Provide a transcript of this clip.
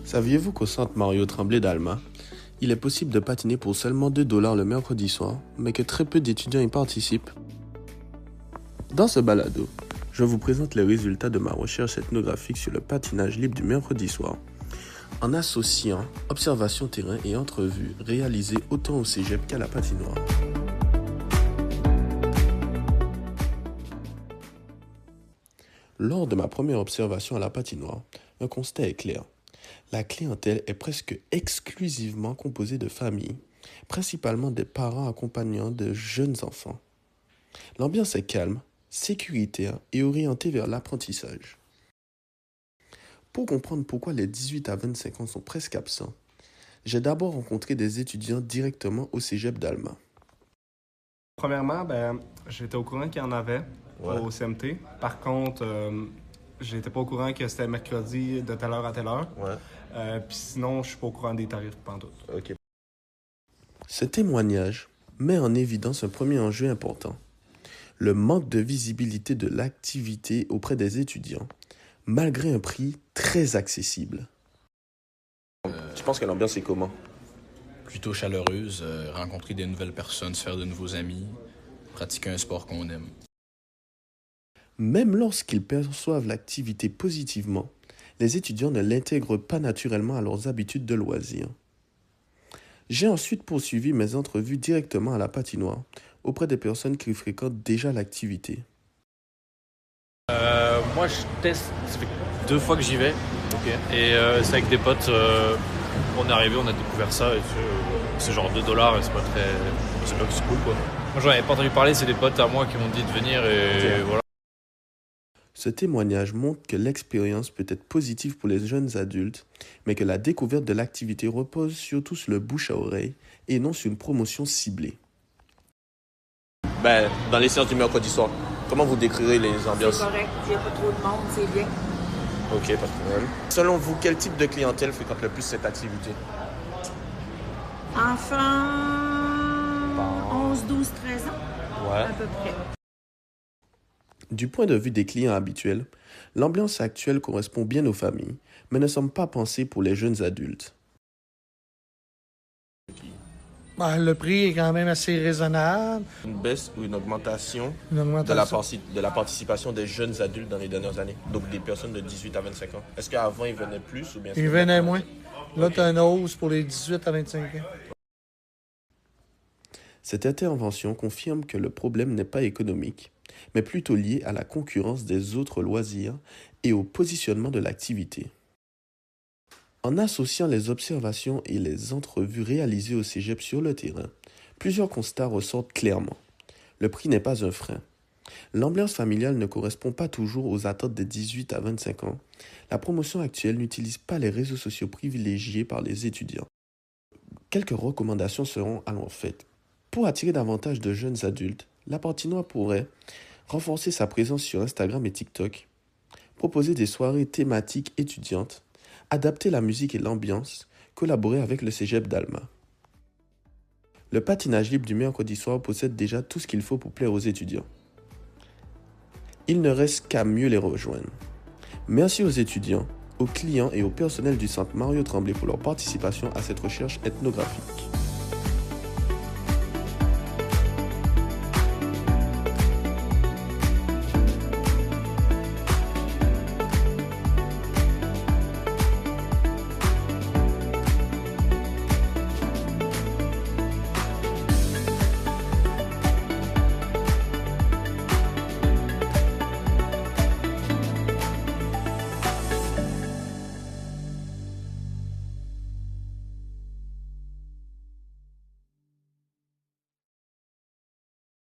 Saviez-vous qu'au centre Mario Tremblay d'Alma, il est possible de patiner pour seulement 2 $ le mercredi soir, mais que très peu d'étudiants y participent? Dans ce balado, je vous présente les résultats de ma recherche ethnographique sur le patinage libre du mercredi soir, en associant observation terrain et entrevues réalisées autant au cégep qu'à la patinoire. Lors de ma première observation à la patinoire, un constat est clair. La clientèle est presque exclusivement composée de familles, principalement des parents accompagnant de jeunes enfants. L'ambiance est calme, sécuritaire et orientée vers l'apprentissage. Pour comprendre pourquoi les 18 à 25 ans sont presque absents, j'ai d'abord rencontré des étudiants directement au cégep d'Alma. Premièrement, j'étais au courant qu'il y en avait au CMT. Par contre, j'étais pas au courant que c'était mercredi de telle heure à telle heure. Puis sinon, je suis pas au courant des tarifs pantoute. Okay. Ce témoignage met en évidence un premier enjeu important. Le manque de visibilité de l'activité auprès des étudiants, malgré un prix très accessible. Tu penses que l'ambiance est comment? Plutôt chaleureuse, rencontrer des nouvelles personnes, se faire de nouveaux amis, pratiquer un sport qu'on aime. Même lorsqu'ils perçoivent l'activité positivement, les étudiants ne l'intègrent pas naturellement à leurs habitudes de loisirs. J'ai ensuite poursuivi mes entrevues directement à la patinoire, auprès des personnes qui fréquentent déjà l'activité. Moi, je teste, ça fait 2 fois que j'y vais. Okay. Et c'est avec des potes, on est arrivé, on a découvert ça. Et c'est genre 2 $ et c'est pas très... C'est cool, quoi. Moi, j'en avais pas entendu parler, c'est des potes à moi qui m'ont dit de venir et voilà. Ce témoignage montre que l'expérience peut être positive pour les jeunes adultes, mais que la découverte de l'activité repose surtout sur le bouche à oreille et non sur une promotion ciblée. Dans les séances du mercredi soir, comment vous décrirez les ambiances? C'est correct, il n'y a pas trop de monde, c'est bien. Ok, pas de problème. Selon vous, quel type de clientèle fréquente le plus cette activité? Enfants 11, 12, 13 ans, à peu près. Du point de vue des clients habituels, l'ambiance actuelle correspond bien aux familles, mais ne semble pas pensée pour les jeunes adultes. Le prix est quand même assez raisonnable. Une baisse ou une augmentation, De la participation des jeunes adultes dans les dernières années, donc des personnes de 18 à 25 ans. Est-ce qu'avant, ils venaient plus ou bien... Ils venaient moins. Là, tu as une hausse pour les 18 à 25 ans. Cette intervention confirme que le problème n'est pas économique, mais plutôt lié à la concurrence des autres loisirs et au positionnement de l'activité. En associant les observations et les entrevues réalisées au cégep sur le terrain, plusieurs constats ressortent clairement. Le prix n'est pas un frein. L'ambiance familiale ne correspond pas toujours aux attentes des 18 à 25 ans. La promotion actuelle n'utilise pas les réseaux sociaux privilégiés par les étudiants. Quelques recommandations seront alors faites. Pour attirer davantage de jeunes adultes, la patinoire pourrait renforcer sa présence sur Instagram et TikTok, proposer des soirées thématiques étudiantes, adapter la musique et l'ambiance, collaborer avec le cégep d'Alma. Le patinage libre du mercredi soir possède déjà tout ce qu'il faut pour plaire aux étudiants. Il ne reste qu'à mieux les rejoindre. Merci aux étudiants, aux clients et au personnel du centre Mario Tremblay pour leur participation à cette recherche ethnographique.